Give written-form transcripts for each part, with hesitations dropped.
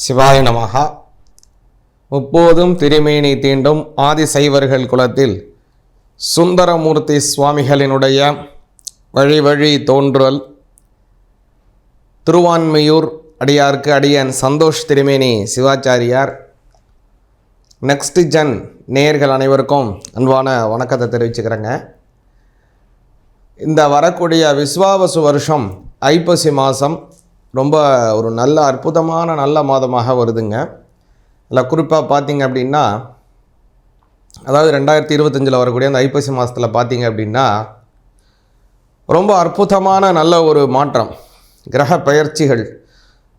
சிவாய நமஹா. முப்போதும் திருமேனி தீண்டும் ஆதிசைவர்கள் குலத்தில் சுந்தரமூர்த்தி சுவாமிகளினுடைய வழி வழி தோன்றல் திருவான்மையூர் அடியார்க்கு அடியன் சந்தோஷ் திருமேனி சிவாச்சாரியார். நெக்ஸ்ட் ஜென் நேயர்கள் அனைவருக்கும் அன்பான வணக்கத்தை தெரிவிச்சுக்கிறேங்க. இந்த வரக்கூடிய விஸ்வாவசு வருஷம் ஐப்பசி மாதம் ரொம்ப ஒரு நல்ல அற்புதமான நல்ல மாதமாக வருதுங்க. இல்லை குறிப்பாக பார்த்தீங்க அப்படின்னா, அதாவது 2025 வரக்கூடிய அந்த ஐப்பசி மாதத்தில் பார்த்தீங்க அப்படின்னா ரொம்ப அற்புதமான நல்ல ஒரு மாற்றம், கிரக பெயர்ச்சிகள்.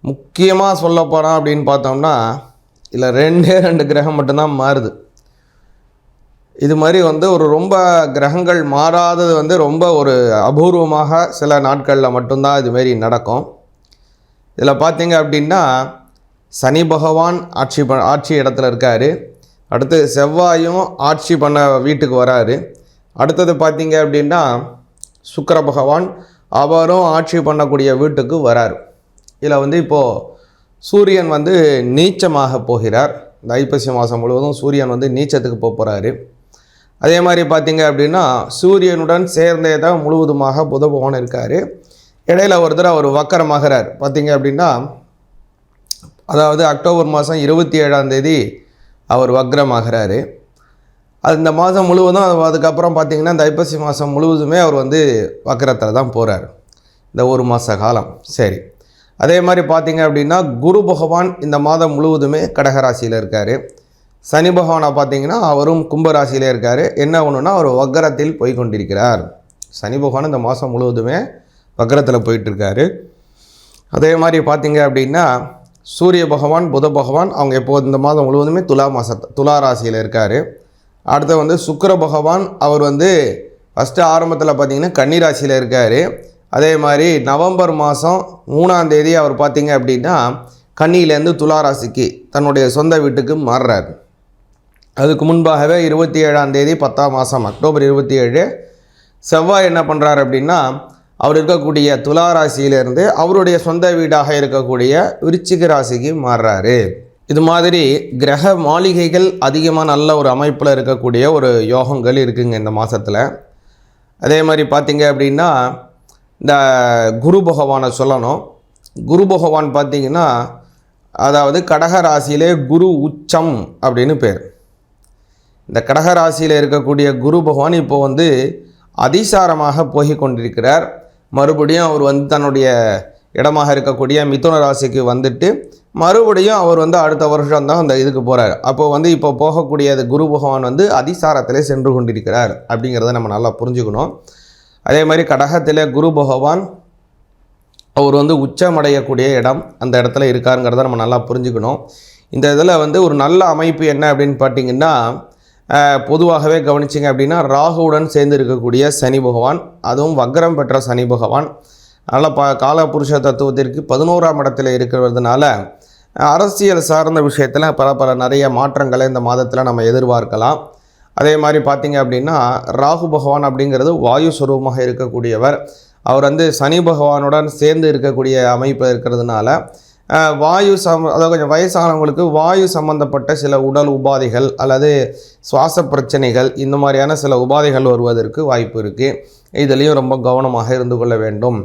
முக்கியமாக சொல்லப்போனால் அப்படின்னு பார்த்தோம்னா இல்லை ரெண்டு கிரகம் மட்டும்தான் மாறுது. இது மாதிரி ஒரு ரொம்ப கிரகங்கள் மாறாதது ரொம்ப ஒரு அபூர்வமாக சில நாட்களில் மட்டும்தான் இதுமாரி நடக்கும். இதில் பார்த்தீங்க அப்படின்னா சனி பகவான் ஆட்சி இடத்துல இருக்கார். அடுத்து செவ்வாயும் ஆட்சி பண்ண வீட்டுக்கு வராரு. அடுத்தது பார்த்தீங்க அப்படின்னா சுக்கிர பகவான் அவரும் ஆட்சி பண்ணக்கூடிய வீட்டுக்கு வராரு. இதில் இப்போது சூரியன் நீச்சமாக போகிறார். இந்த ஐப்பசி மாதம் முழுவதும் சூரியன் நீச்சத்துக்கு போகிறாரு. அதே மாதிரி பார்த்தீங்க அப்படின்னா சூரியனுடன் சேர்ந்தே தான் முழுவதுமாக புத பகவான் இருக்கார். இடையில் ஒரு தடவை அவர் வக்கரமாகிறார். பார்த்தீங்க அப்படின்னா அதாவது அக்டோபர் மாதம் 27 அவர் வக்ரமாகிறாரு. அது இந்த மாதம் முழுவதும். அதுக்கப்புறம் பார்த்திங்கன்னா இந்த ஐப்பசி மாதம் முழுவதுமே அவர் வக்கரத்தில் தான் போகிறார் இந்த ஒரு மாத காலம். சரி, அதே மாதிரி பார்த்திங்க அப்படின்னா குரு பகவான் இந்த மாதம் முழுவதுமே கடகராசியில் இருக்கார். சனி பகவானை பார்த்திங்கன்னா அவரும் கும்பராசியில் இருக்கார். என்ன ஒன்றுனா அவர் வக்கரத்தில் போய் கொண்டிருக்கிறார். சனி பகவான் இந்த மாதம் முழுவதுமே வக்கரத்தில் போயிட்டுருக்காரு. அதே மாதிரி பார்த்திங்க அப்படின்னா சூரிய பகவான் புத பகவான் அவங்க எப்போது இந்த மாதம் முழுவதுமே துலா ராசியில் இருக்கார். அடுத்து சுக்கிர பகவான் அவர் ஃபஸ்ட்டு ஆரம்பத்தில் பார்த்திங்கன்னா கன்னி ராசியில் இருக்கார். அதே மாதிரி நவம்பர் மாதம் 3 அவர் பார்த்திங்க அப்படின்னா கன்னியிலேருந்து துலா ராசிக்கு தன்னுடைய சொந்த வீட்டுக்கு மாறுறார். அதுக்கு முன்பாகவே 27 10ஆம் மாதம் அக்டோபர் 27 செவ்வாய் என்ன பண்ணுறார் அப்படின்னா அவர் இருக்கக்கூடிய துலா ராசியிலிருந்து அவருடைய சொந்த வீடாக இருக்கக்கூடிய விருச்சிக ராசிக்கு மாறுறாரு. இது மாதிரி கிரக மாளிகைகள் அதிகமாக நல்ல ஒரு அமைப்பில் இருக்கக்கூடிய ஒரு யோகங்கள் இருக்குங்க இந்த மாதத்தில். அதே மாதிரி பார்த்திங்க அப்படின்னா இந்த குரு பகவானை சொல்லணும். குரு பகவான் பார்த்திங்கன்னா அதாவது கடக ராசியிலே குரு உச்சம் அப்படின்னு பேர். இந்த கடக ராசியில் இருக்கக்கூடிய குரு பகவான் இப்போ அதிசாரமாக போய் கொண்டிருக்கிறார். மறுபடியும் அவர் தன்னுடைய இடமாக இருக்கக்கூடிய மிதுன ராசிக்கு வந்துட்டு மறுபடியும் அவர் அடுத்த வருஷம் தான் அந்த இதுக்கு போகிறார். அப்போது இப்போ போகக்கூடிய குரு பகவான் அதிசாரத்திலே சென்று கொண்டிருக்கிறார் அப்படிங்கிறத நம்ம நல்லா புரிஞ்சுக்கணும். அதே மாதிரி கடகத்தில் குரு பகவான் அவர் உச்சமடையக்கூடிய இடம் அந்த இடத்துல இருக்காருங்கிறத நம்ம நல்லா புரிஞ்சுக்கணும். இந்த இதில் ஒரு நல்ல அமைப்பு என்ன அப்படின்னு பார்த்தீங்கன்னா பொதுவாகவே கவனிச்சிங்க அப்படின்னா ராகுவுடன் சேர்ந்து இருக்கக்கூடிய சனி பகவான், அதுவும் வக்ரம் பெற்ற சனி பகவான் அதனால் காலபுருஷ தத்துவத்திற்கு 11ஆம் இடத்துல இருக்கிறதுனால அரசியல் சார்ந்த விஷயத்தில் பல நிறைய மாற்றங்களை இந்த மாதத்தில் நம்ம எதிர்பார்க்கலாம். அதே மாதிரி பார்த்திங்க அப்படின்னா ராகு பகவான் அப்படிங்கிறது வாயு ஸ்வரூபமாக இருக்கக்கூடியவர். அவர் சனி பகவானுடன் சேர்ந்து இருக்கக்கூடிய அமைப்பில் இருக்கிறதுனால அதாவது கொஞ்சம் வயசானவங்களுக்கு வாயு சம்பந்தப்பட்ட சில உடல் உபாதைகள் அல்லது சுவாச பிரச்சனைகள் இந்த மாதிரியான சில உபாதைகள் வருவதற்கு வாய்ப்பு இருக்குது. இதுலேயும் ரொம்ப கவனமாக இருந்து கொள்ள வேண்டும்.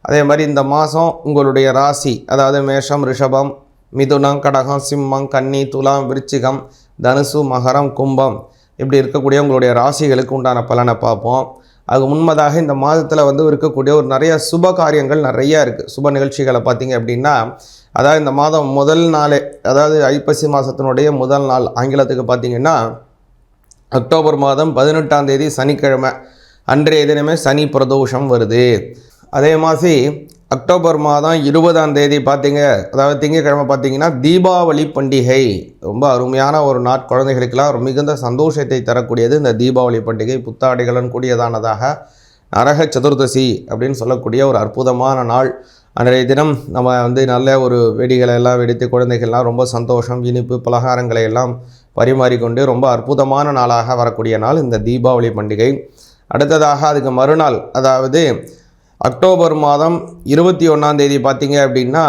அதே மாதிரி இந்த மாதம் உங்களுடைய ராசி அதாவது மேஷம், ரிஷபம், மிதுனம், கடகம், சிம்மம், கன்னி, துலாம், விருச்சிகம், தனுசு, மகரம், கும்பம் இப்படி இருக்கக்கூடிய உங்களுடைய ராசிகளுக்கு உண்டான பலனை பார்ப்போம். அது முன்பதாக இந்த மாதத்தில் இருக்கக்கூடிய ஒரு நிறைய சுப காரியங்கள் நிறையா இருக்குது. சுப நிகழ்ச்சிகளை பார்த்திங்க அப்படின்னா அதாவது இந்த மாதம் முதல் நாளே அதாவது ஐப்பசி மாதத்தினுடைய முதல் நாள் ஆங்கிலத்துக்கு பார்த்திங்கன்னா அக்டோபர் மாதம் 18 சனிக்கிழமை அன்றைய தினமே சனி பிரதோஷம் வருது. அதே மாதிரி அக்டோபர் மாதம் 20 பார்த்திங்க அதாவது திங்கட்கிழமை பார்த்திங்கன்னா தீபாவளி பண்டிகை. ரொம்ப அருமையான ஒரு குழந்தைகளுக்கெல்லாம் மிகுந்த சந்தோஷத்தை தரக்கூடியது இந்த தீபாவளி பண்டிகை. புத்தாடைகளுடன் கூடியதானதாக நரக சதுர்தசி அப்படின்னு சொல்லக்கூடிய ஒரு அற்புதமான நாள். அன்றைய தினம் நம்ம நல்ல ஒரு வெடிகளை எல்லாம் வெடித்து குழந்தைகள்லாம் ரொம்ப சந்தோஷம், இனிப்பு பலகாரங்களை எல்லாம் பரிமாறிக்கொண்டு ரொம்ப அற்புதமான நாளாக வரக்கூடிய நாள் இந்த தீபாவளி பண்டிகை. அடுத்ததாக அதுக்கு மறுநாள் அதாவது அக்டோபர் மாதம் 21 பார்த்திங்க அப்படின்னா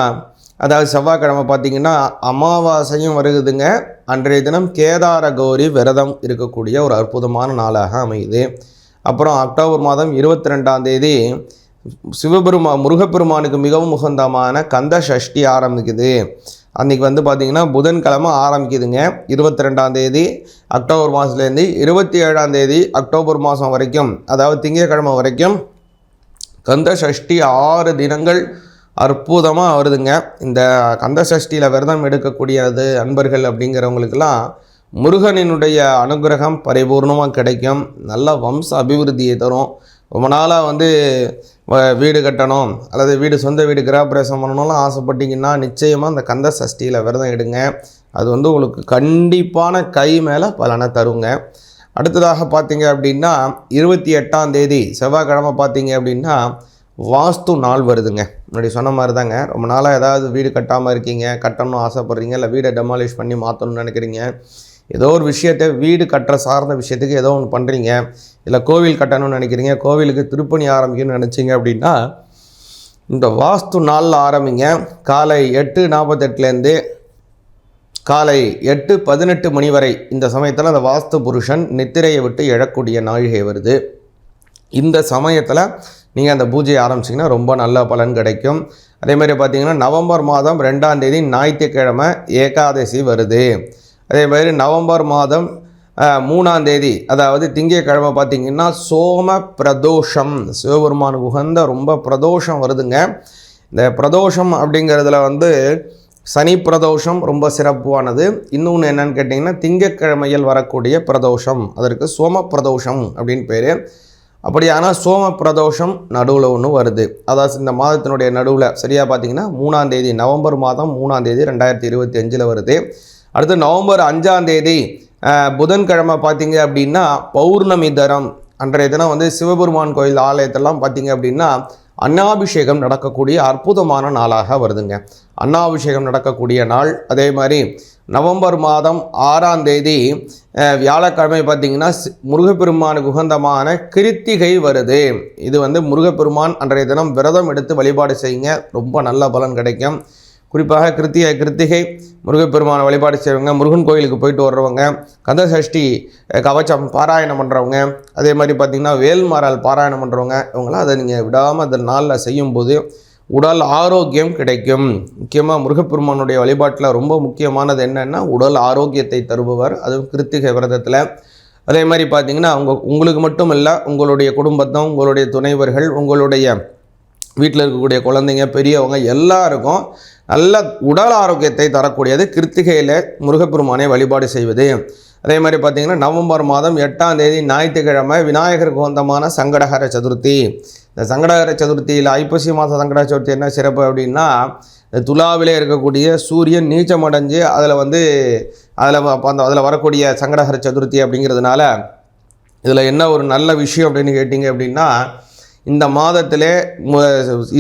அதாவது செவ்வாய்க்கிழமை பார்த்திங்கன்னா அமாவாசையும் வருகுதுங்க. அன்றைய தினம் கேதார கௌரி விரதம் இருக்கக்கூடிய ஒரு அற்புதமான நாளாக அமையுது. அப்புறம் அக்டோபர் மாதம் 22ஆம் தேதி முருகப்பெருமானுக்கு மிகவும் உகந்தமான கந்த சஷ்டி ஆரம்பிக்குது. அன்றைக்கி வந்து பார்த்திங்கன்னா புதன்கிழமை ஆரம்பிக்குதுங்க. 22ஆம் தேதி அக்டோபர் மாதத்துலேருந்து 27ஆம் தேதி அக்டோபர் மாதம் வரைக்கும், அதாவது திங்கட்கிழமை வரைக்கும் கந்த சஷ்டி 6 தினங்கள் அற்புதமாக வருதுங்க. இந்த கந்த சஷ்டியில் விரதம் எடுக்கக்கூடியது அன்பர்கள் அப்படிங்கிறவங்களுக்கெல்லாம் முருகனினுடைய அனுகிரகம் பரிபூர்ணமாக கிடைக்கும். நல்ல வம்ச அபிவிருத்தியை தரும். ரொம்ப நாளாக வந்து வீடு கட்டணும் அல்லது சொந்த வீடு கிரகப்பிரவேசம் பண்ணணும்லாம் ஆசைப்பட்டீங்கன்னா நிச்சயமாக அந்த கந்த சஷ்டியில் விரதம் எடுங்க. அது வந்து உங்களுக்கு கண்டிப்பான கை மேலே பலனை தருங்க. அடுத்ததாக பார்த்தீங்க அப்படின்னா 28ஆம் தேதி செவ்வாய்க்கிழமை பார்த்தீங்க அப்படின்னா வாஸ்து நாள் வருதுங்க. முன்னாடி சொன்ன மாதிரி தாங்க, ரொம்ப நாளாக ஏதாவது வீடு கட்டாமல் இருக்கீங்க, கட்டணும்னு ஆசைப்பட்றீங்க, இல்லை வீடை டெமாலிஷ் பண்ணி மாற்றணும்னு நினைக்கிறீங்க, ஏதோ ஒரு விஷயத்தை வீடு கட்டுற சார்ந்த விஷயத்துக்கு ஏதோ ஒன்று பண்ணுறீங்க, இல்லை கோவில் கட்டணும்னு நினைக்கிறீங்க, கோவிலுக்கு திருப்பணி ஆரம்பிக்கணும்னு நினச்சிங்க அப்படின்னா இந்த வாஸ்து நாளில் ஆரம்பிங்க. காலை 8:48 காலை 8:18 மணி வரை இந்த சமயத்தில் அந்த வாஸ்து புருஷன் நித்திரையை விட்டு எழக்கூடிய நாழிகை வருது. இந்த சமயத்தில் நீங்கள் அந்த பூஜையை ஆரம்பிச்சிங்கன்னா ரொம்ப நல்ல பலன் கிடைக்கும். அதேமாதிரி பார்த்திங்கன்னா நவம்பர் மாதம் 2ஆம் தேதி ஞாயிற்றுக்கிழமை ஏகாதசி வருது. அதேமாதிரி நவம்பர் மாதம் 3ஆம் தேதி அதாவது திங்கட்கிழமை பார்த்திங்கன்னா சோம பிரதோஷம், சிவபெருமானுக்கு உகந்த ரொம்ப பிரதோஷம் வருதுங்க. இந்த பிரதோஷம் அப்படிங்கிறதுல வந்து சனி பிரதோஷம் ரொம்ப சிறப்பானது. இன்னொன்று என்னன்னு கேட்டிங்கன்னா திங்கட்கிழமையில் வரக்கூடிய பிரதோஷம், அதற்கு சோம பிரதோஷம் அப்படின்னு பேர். அப்படியானால் சோம பிரதோஷம் நடுவில் ஒன்று வருது. அதாவது இந்த மாதத்தினுடைய நடுவில் சரியாக பார்த்திங்கன்னா 3ஆம் தேதி நவம்பர் மாதம் 3ஆம் தேதி 2025 வருது. அடுத்து நவம்பர் 5ஆம் தேதி புதன்கிழமை பார்த்திங்க அப்படின்னா பௌர்ணமி தரம். அன்றைய தினம் வந்து சிவபெருமான் கோயில் ஆலயத்தெல்லாம் பார்த்திங்க அப்படின்னா அன்னாபிஷேகம் நடக்கக்கூடிய அற்புதமான நாளாக வருதுங்க. அன்னாபிஷேகம் நடக்கக்கூடிய நாள். அதே மாதிரி நவம்பர் மாதம் 6ஆம் தேதி வியாழக்கிழமை பார்த்திங்கன்னா முருகப்பெருமானுக்கு உகந்தமான கிருத்திகை வருது. இது வந்து முருகப்பெருமான் அன்றைய தினம் விரதம் எடுத்து வழிபாடு செய்யுங்க, ரொம்ப நல்ல பலன் கிடைக்கும். குறிப்பாக கிருத்திகை முருகப்பெருமானை வழிபாடு செய்கிறவங்க, முருகன் கோயிலுக்கு போயிட்டு வர்றவங்க, கந்த சஷ்டி கவச்சம் பாராயணம் பண்ணுறவங்க, அதே மாதிரி பார்த்திங்கன்னா வேல்மாறல் பாராயணம் பண்ணுறவங்க, இவங்களாம் அதை நீங்கள் விடாமல் அந்த நாளில் செய்யும்போது உடல் ஆரோக்கியம் கிடைக்கும். முக்கியமாக முருகப்பெருமானுடைய வழிபாட்டில் ரொம்ப முக்கியமானது என்னென்னா உடல் ஆரோக்கியத்தை தருபவர், அதுவும் கிருத்திகை விரதத்தில். அதே மாதிரி பார்த்திங்கன்னா உங்களுக்கு மட்டும் இல்லை, உங்களுடைய குடும்பத்தம், உங்களுடைய துணைவர்கள், உங்களுடைய வீட்டில் இருக்கக்கூடிய குழந்தைங்க, பெரியவங்க எல்லாருக்கும் நல்ல உடல் ஆரோக்கியத்தை தரக்கூடியது கிருத்திகையில் முருகப்பெருமானை வழிபாடு செய்வது. அதே மாதிரி பார்த்திங்கன்னா நவம்பர் மாதம் 8ஆம் தேதி ஞாயிற்றுக்கிழமை விநாயகருக்கு உகந்தமான சங்கடஹர சதுர்த்தி. இந்த சங்கடஹர சதுர்த்தியில் ஐப்பசி மாதம் சங்கடஹர சதுர்த்தி என்ன சிறப்பு அப்படின்னா துலாவிலே இருக்கக்கூடிய சூரியன் நீச்சமடைஞ்சு அதில் வரக்கூடிய சங்கடஹர சதுர்த்தி அப்படிங்கிறதுனால இதில் என்ன ஒரு நல்ல விஷயம் அப்படின்னு கேட்டிங்க அப்படின்னா இந்த மாதத்திலே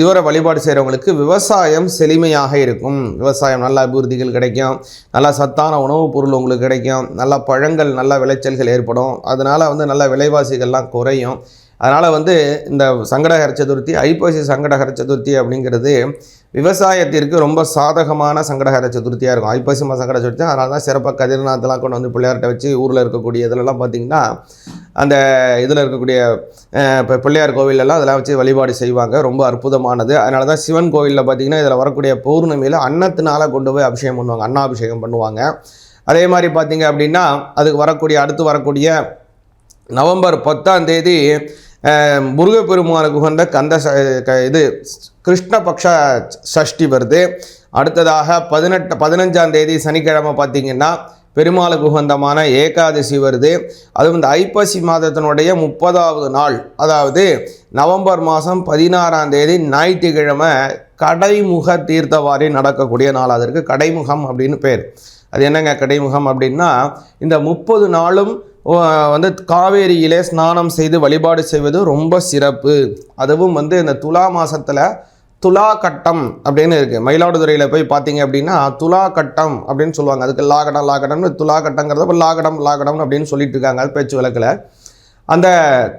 இவரை வழிபாடு செய்கிறவங்களுக்கு விவசாயம் செழுமையாக இருக்கும். விவசாயம் நல்ல அபிவிருத்திகள் கிடைக்கும், நல்ல சத்தான உணவுப் பொருள் உங்களுக்கு கிடைக்கும், நல்ல பழங்கள் நல்ல விளைச்சல்கள் ஏற்படும். அதனால் வந்து நல்ல விலைவாசிகள்லாம் குறையும். அதனால் இந்த சங்கடஹர சதுர்த்தி, ஐப்பசி சங்கடஹர சதுர்த்தி அப்படிங்கிறது விவசாயத்திற்கு ரொம்ப சாதகமான சங்கடஹர சதுர்த்தியாக இருக்கும். ஐப்பசி சங்கட சதுர்த்தி, அதனால தான் சிறப்பாக கதிர்நாத்தெல்லாம் கொண்டு வந்து பிள்ளையார்கிட்ட வச்சு ஊரில் இருக்கக்கூடிய இதிலெல்லாம் பார்த்திங்கன்னா அந்த இதில் இருக்கக்கூடிய இப்போ பிள்ளையார் கோவிலெல்லாம் அதெல்லாம் வச்சு வழிபாடு செய்வாங்க, ரொம்ப அற்புதமானது. அதனால தான் சிவன் கோவிலில் பார்த்திங்கன்னா இதில் வரக்கூடிய பௌர்ணமியில் அன்னத்தினால் கொண்டு போய் அபிஷேகம் பண்ணுவாங்க, அன்னாபிஷேகம் பண்ணுவாங்க. அதே மாதிரி பார்த்திங்க அப்படின்னா அதுக்கு அடுத்து வரக்கூடிய நவம்பர் 10ஆம் தேதி முருகப்பெருமானுக்கு உகந்த கிருஷ்ணபக்ஷ சஷ்டி வருது. அடுத்ததாக 15ஆம் தேதி சனிக்கிழமை பார்த்திங்கன்னா பெருமாளுக்கு உகந்தமான ஏகாதசி வருது. அதுவும் இந்த ஐப்பசி மாதத்தினுடைய 30ஆவது நாள், அதாவது நவம்பர் மாதம் 16ஆம் தேதி ஞாயிற்றுக்கிழமை கடைமுக தீர்த்தவாரி நடக்கக்கூடிய நாள். அதற்கு கடைமுகம் அப்படின்னு பேர். அது என்னங்க கடைமுகம் அப்படின்னா இந்த 30 நாளும் காவேரியிலே ஸ்நானம் செய்து வழிபாடு செய்வது ரொம்ப சிறப்பு. அதுவும் இந்த துலா மாதத்தில் துலா கட்டம் அப்படின்னு இருக்குது. மயிலாடுதுறையில் போய் பார்த்தீங்க அப்படின்னா துலா கட்டம் அப்படின்னு சொல்லுவாங்க. அதுக்கு லாகடம்னு துலா கட்டங்கிறத லாகடம் அப்படின்னு சொல்லிட்டு இருக்காங்க பேச்சு வழக்கில். அந்த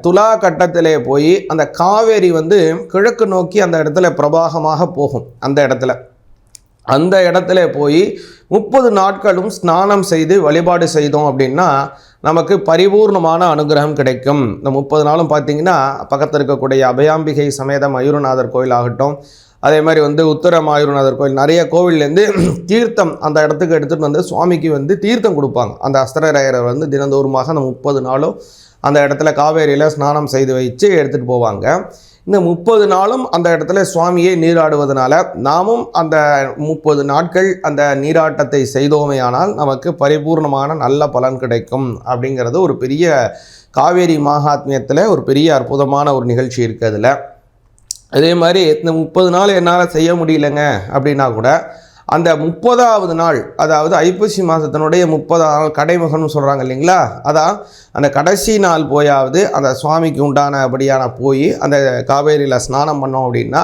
துலா கட்டத்திலே போய் அந்த காவேரி கிழக்கு நோக்கி அந்த இடத்துல பிரபாகமாக போகும். அந்த இடத்துல அந்த இடத்துல போய் 30 நாட்களும் ஸ்நானம் செய்து வழிபாடு செய்தோம் அப்படின்னா நமக்கு பரிபூர்ணமான அனுகிரகம் கிடைக்கும். இந்த 30 நாளும் பார்த்திங்கன்னா பக்கத்தில் இருக்கக்கூடிய அபயாம்பிகை சமேத மயூரநாதர் கோயில் ஆகட்டும், அதே மாதிரி வந்து உத்தர மயூரநாதர் கோயில், நிறைய கோவில்லேருந்து தீர்த்தம் அந்த இடத்துக்கு எடுத்துகிட்டு வந்து சுவாமிக்கு வந்து தீர்த்தம் கொடுப்பாங்க. அந்த அஸ்திரராயரை வந்து தினந்தோறுமாக அந்த 30 நாளும் அந்த இடத்துல காவேரியில் ஸ்நானம் செய்து வச்சு எடுத்துகிட்டு போவாங்க. இந்த 30 நாளும் அந்த இடத்துல சுவாமியை நீராடுவதனால நாமும் அந்த 30 நாட்கள் அந்த நீராட்டத்தை செய்தோமேயானால் நமக்கு பரிபூர்ணமான நல்ல பலன் கிடைக்கும் அப்படிங்கிறது ஒரு பெரிய காவேரி மகாத்மியத்தில் ஒரு பெரிய அற்புதமான ஒரு நிகழ்ச்சி இருக்குது. அதில் அதே மாதிரி இந்த 30 நாள் என்னால் செய்ய முடியலைங்க அப்படின்னா கூட அந்த 30வது நாள், அதாவது ஐப்பசி மாதத்தினுடைய 30 நாள் கடைமுகம்னு சொல்கிறாங்க இல்லைங்களா, அதான் அந்த கடைசி நாள் போயாவது அந்த சுவாமிக்கு உண்டானபடியான போய் அந்த காவேரியில் ஸ்நானம் பண்ணோம் அப்படின்னா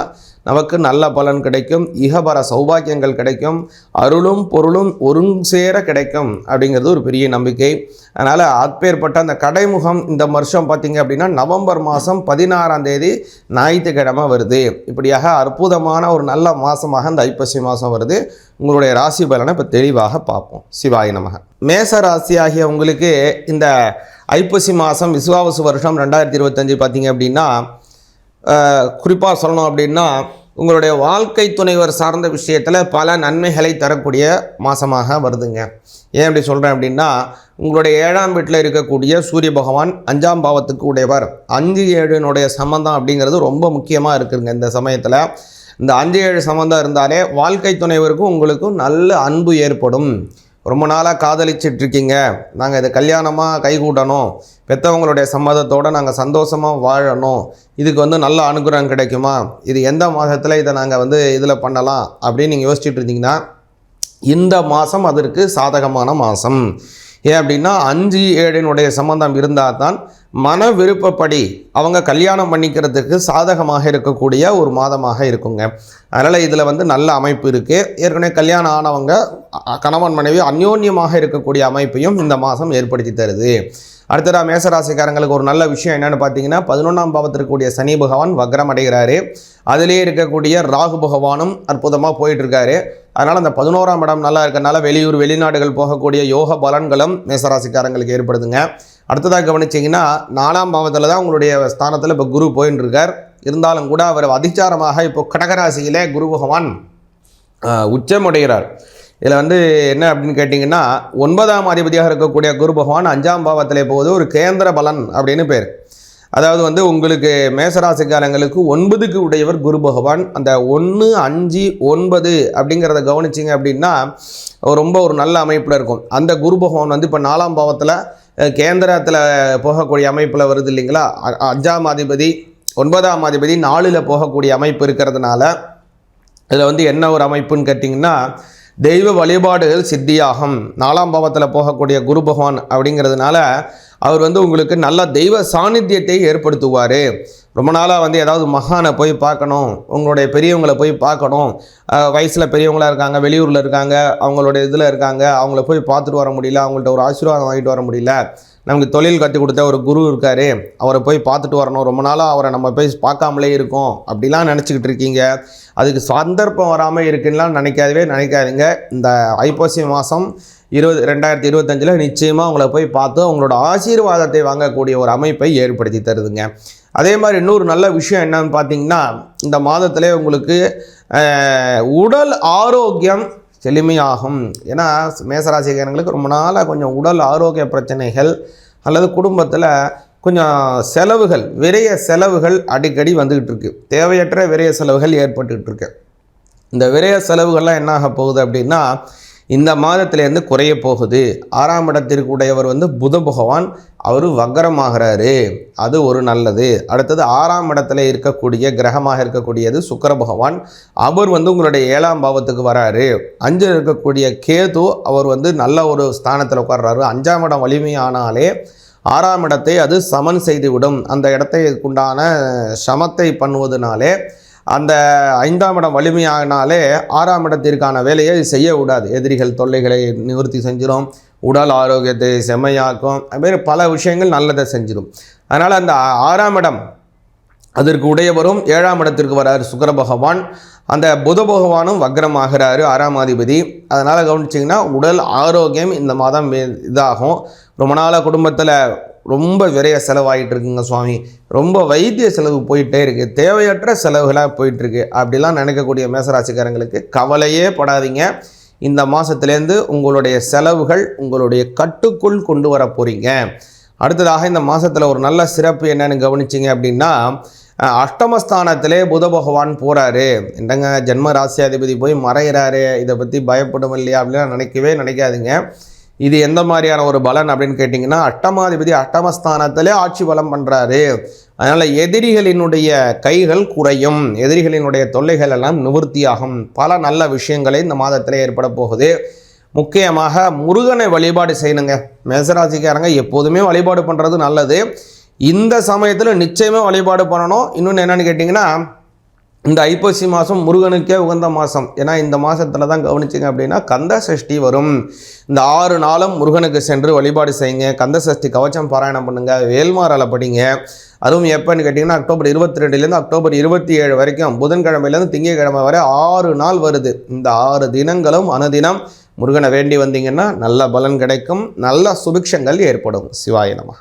நமக்கு நல்ல பலன் கிடைக்கும், இகபர சௌபாக்கியங்கள் கிடைக்கும், அருளும் பொருளும் ஒருங்கேர கிடைக்கும் அப்படிங்கிறது ஒரு பெரிய நம்பிக்கை. அதனால் அப்பேற்பட்ட அந்த கடைமுகம் இந்த வருஷம் பார்த்திங்க அப்படின்னா நவம்பர் மாதம் 16ஆம் தேதி ஞாயிற்றுக்கிழமை வருது. இப்படியாக அற்புதமான ஒரு நல்ல மாதமாக இந்த ஐப்பசி மாதம் வருது. உங்களுடைய ராசி பலனை இப்போ தெளிவாக பார்ப்போம். சிவாய நமக. மேச ராசி ஆகிய உங்களுக்கு இந்த ஐப்பசி மாதம் விசுவாவசு வருஷம் 2025 பார்த்திங்க அப்படின்னா குறிப்பாக சொல்லணும் அப்படின்னா உங்களுடைய வாழ்க்கை துணைவர் சார்ந்த விஷயத்தில் பல நன்மைகளை தரக்கூடிய மாதமாக வருதுங்க. ஏன் அப்படி சொல்கிறேன் அப்படின்னா உங்களுடைய 7ஆம் வீட்டில் இருக்கக்கூடிய சூரிய பகவான் 5ஆம் பாவத்துக்கு உடையவர். 5-7 சம்பந்தம் அப்படிங்கிறது ரொம்ப முக்கியமாக இருக்குதுங்க. இந்த சமயத்தில் இந்த 5-7 சம்பந்தம் இருந்தாலே வாழ்க்கை துணைவருக்கும் உங்களுக்கும் நல்ல அன்பு ஏற்படும். ரொம்ப நாளாக காதலிச்சிட்ருக்கீங்க, நாங்கள் இதை கல்யாணமாக கைகூடணும், பெற்றவங்களுடைய சம்மதத்தோடு நாங்கள் சந்தோஷமாக வாழணும், இதுக்கு வந்து நல்ல அனுகிரகம் கிடைக்குமா, இது எந்த மாதத்தில் இதை நாங்கள் இதில் பண்ணலாம் அப்படின்னு நீங்கள் யோசிச்சுட்டு இருந்தீங்கன்னா இந்த மாதம் அதற்கு சாதகமான மாதம். ஏன் அப்படின்னா 5-7 சம்பந்தம் இருந்தால் தான் மன விருப்பப்படி அவங்க கல்யாணம் பண்ணிக்கிறதுக்கு சாதகமாக இருக்கக்கூடிய ஒரு மாதமாக இருக்குங்க. அதனால் இதில் நல்ல அமைப்பு இருக்குது. ஏற்கனவே கல்யாணம் ஆனவங்க கணவன் மனைவி அந்யோன்யமாக இருக்கக்கூடிய அமைப்பையும் இந்த மாதம் ஏற்படுத்தி தருது. அடுத்ததாக மேசராசிக்காரங்களுக்கு ஒரு நல்ல விஷயம் என்னென்னு பார்த்தீங்கன்னா 11ஆம் பாவத்திற்கு கூடிய சனி பகவான் வக்ரம் அடைகிறாரு. அதிலே இருக்கக்கூடிய ராகு பகவானும் அற்புதமாக போயிட்டுருக்காரு. அதனால் அந்த 11ஆம் இடம் நல்லா இருக்கிறனால வெளியூர் வெளிநாடுகள் போகக்கூடிய யோக பலன்களும் மேசராசிக்காரங்களுக்கு ஏற்படுதுங்க. அடுத்ததாக கவனிச்சிங்கன்னா 4ஆம் பாவத்தில் தான் உங்களுடைய ஸ்தானத்தில் இப்போ குரு போயின்னு இருக்கார். இருந்தாலும் கூட அவர் அதிச்சாரமாக இப்போ கடகராசியிலே குரு பகவான் உச்சமடைகிறார். இதில் என்ன அப்படின்னு கேட்டிங்கன்னா 9ஆம் அதிபதியாக இருக்கக்கூடிய குரு பகவான் 5ஆம் பாவத்திலே போகுது. ஒரு கேந்திர பலன் அப்படின்னு பேர். அதாவது உங்களுக்கு மேசராசிக்காரங்களுக்கு 9க்கு உடையவர் குரு பகவான். அந்த 1, 5, 9 அப்படிங்கிறத கவனிச்சிங்க அப்படின்னா ரொம்ப ஒரு நல்ல அமைப்பில் இருக்கும். அந்த குரு பகவான் இப்போ 4ஆம் பாவத்தில் கேந்திரத்தில் போகக்கூடிய அமைப்பில் வருது இல்லைங்களா. 5ஆம் அதிபதி 9ஆம் அதிபதி 4ல் போகக்கூடிய அமைப்பு இருக்கிறதுனால இதில் என்ன ஒரு அமைப்புன்னு கேட்டிங்கன்னா தெய்வ வழிபாடுகள் சித்தியாகும். 4ஆம் பாவத்தில் போகக்கூடிய குரு பகவான் அப்படிங்கிறதுனால அவர் உங்களுக்கு நல்ல தெய்வ சாநித்தியத்தை ஏற்படுத்துவார். ரொம்ப நாளாக ஏதாவது மகானை போய் பார்க்கணும், உங்களுடைய பெரியவங்களை போய் பார்க்கணும், வயசில் பெரியவங்களாக இருக்காங்க, வெளியூரில் இருக்காங்க, அவங்களோட இதில் இருக்காங்க, அவங்கள போய் பார்த்துட்டு வர முடியல, அவங்கள்ட்ட ஒரு ஆசீர்வாதம் வாங்கிட்டு வர முடியல, நமக்கு தொழில் கற்றுக் கொடுத்த ஒரு குரு இருக்கார், அவரை போய் பார்த்துட்டு வரணும், ரொம்ப நாளாக அவரை நம்ம போய் பார்க்காமலே இருக்கோம் அப்படிலாம் நினச்சிக்கிட்டு இருக்கீங்க. அதுக்கு சந்தர்ப்பம் வராமல் இருக்குன்னெலாம் நினைக்காதீங்க. இந்த ஐப்பசி மாதம் 2025 நிச்சயமாக உங்களை போய் பார்த்து அவங்களோட ஆசீர்வாதத்தை வாங்கக்கூடிய ஒரு அமைப்பை ஏற்படுத்தி தருதுங்க. அதே மாதிரி இன்னொரு நல்ல விஷயம் என்னன்னு பார்த்தீங்கன்னா இந்த மாதத்திலே உங்களுக்கு உடல் ஆரோக்கியம் செழுமையாகும். ஏன்னா மேசராசிக்காரங்களுக்கு ரொம்ப நாளாக கொஞ்சம் உடல் ஆரோக்கிய பிரச்சனைகள் அல்லது குடும்பத்தில் கொஞ்சம் செலவுகள், விரைய செலவுகள் அடிக்கடி வந்துக்கிட்டு இருக்கு. தேவையற்ற விரைய செலவுகள் ஏற்பட்டுக்கிட்டு இருக்கு. இந்த விரைய செலவுகள்லாம் என்ன ஆக போகுது அப்படின்னா இந்த மாதத்திலேருந்து குறைய போகுது. 6ஆம் இடத்திற்கு உடையவர் புத பகவான், அவர் வக்கரமாகிறாரு, அது ஒரு நல்லது. அடுத்தது 6ஆம் இடத்துல இருக்கக்கூடிய கிரகமாக இருக்கக்கூடியது சுக்கிர பகவான், அவர் உங்களுடைய 7ஆம் பாவத்துக்கு வராரு. 5 இருக்கக்கூடிய கேது அவர் நல்ல ஒரு ஸ்தானத்தில் உட்கார்றாரு. 5ஆம் இடம் வலிமையானாலே 6ஆம் இடத்தை அது சமன் செய்துவிடும். அந்த இடத்தை உண்டான சமத்தை பண்ணுவதனாலே அந்த 5ஆம் இடம் வலிமையானாலே 6ஆம் இடத்திற்கான வேலையை செய்ய விடாது. எதிரிகள் தொல்லைகளை நிவர்த்தி செஞ்சிடும், உடல் ஆரோக்கியத்தை செம்மையாக்கும், அதுமாரி பல விஷயங்கள் நல்லதை செஞ்சிடும். அதனால் அந்த 6ஆம் இடம் அதற்கு உடையவரும் 7ஆம் இடத்திற்கு வராரு சுக்கிர பகவான். அந்த புத பகவானும் வக்ரமாகிறாரு 6ஆம் அதிபதி. அதனால் கவனிச்சிங்கன்னா உடல் ஆரோக்கியம் இந்த மாதம் இதாகும். ரொம்ப நாளாக குடும்பத்தில் ரொம்ப விரைய செலவாகிட்டு இருக்குங்க சுவாமி, ரொம்ப வைத்திய செலவு போயிட்டே இருக்குது, தேவையற்ற செலவுகளாக போயிட்டுருக்கு அப்படிலாம் நினைக்கக்கூடிய மேசராசிக்காரங்களுக்கு கவலையே படாதீங்க. இந்த மாதத்துலேருந்து உங்களுடைய செலவுகள் உங்களுடைய கட்டுக்குள் கொண்டு வர போகிறீங்க. அடுத்ததாக இந்த மாதத்தில் ஒரு நல்ல சிறப்பு என்னன்னு கவனிச்சிங்க அப்படின்னா, அஷ்டமஸ்தானத்திலே புத பகவான் போகிறாரு. என்னங்க ஜென்ம ராசியாதிபதி போய் மறைகிறாரு, இதை பற்றி பயப்படும் இல்லையா அப்படிலாம் நினைக்காதீங்க. இது எந்த மாதிரியான ஒரு பலன் அப்படின்னு கேட்டிங்கன்னா, அஷ்டமாதிபதி அஷ்டமஸ்தானத்திலே ஆட்சி பலம் பண்ணுறாரு. அதனால் எதிரிகளினுடைய கைகள் குறையும், எதிரிகளினுடைய தொல்லைகள் எல்லாம் நிவர்த்தியாகும். பல நல்ல விஷயங்களே இந்த மாதத்தில் ஏற்பட போகுது. முக்கியமாக முருகனை வழிபாடு செய்யணுங்க. மேசராசிக்காரங்க எப்போதுமே வழிபாடு பண்ணுறது நல்லது. இந்த சமயத்தில் நிச்சயமாக வழிபாடு பண்ணணும். இன்னொன்று என்னென்னு கேட்டிங்கன்னா, இந்த ஐப்பசி மாதம் முருகனுக்கே உகந்த மாதம். ஏன்னா இந்த மாதத்தில் தான் கவனிச்சிங்க அப்படின்னா கந்த சஷ்டி வரும். இந்த 6 நாளும் முருகனுக்கு சென்று வழிபாடு செய்யுங்க. கந்த சஷ்டி கவச்சம் பாராயணம் பண்ணுங்கள், வேல்மாறலை படிங்க. அதுவும் எப்போன்னு கேட்டிங்கன்னா அக்டோபர் 22லேருந்து அக்டோபர் 27 வரைக்கும், புதன்கிழமையிலேருந்து திங்கட்கிழமை வரை 6 நாள் வருது. இந்த 6 தினங்களும் அனுதினம் முருகனை வேண்டி வந்தீங்கன்னா நல்ல பலன் கிடைக்கும், நல்ல சுபிக்ஷங்கள் ஏற்படும். சிவாய நமஹ.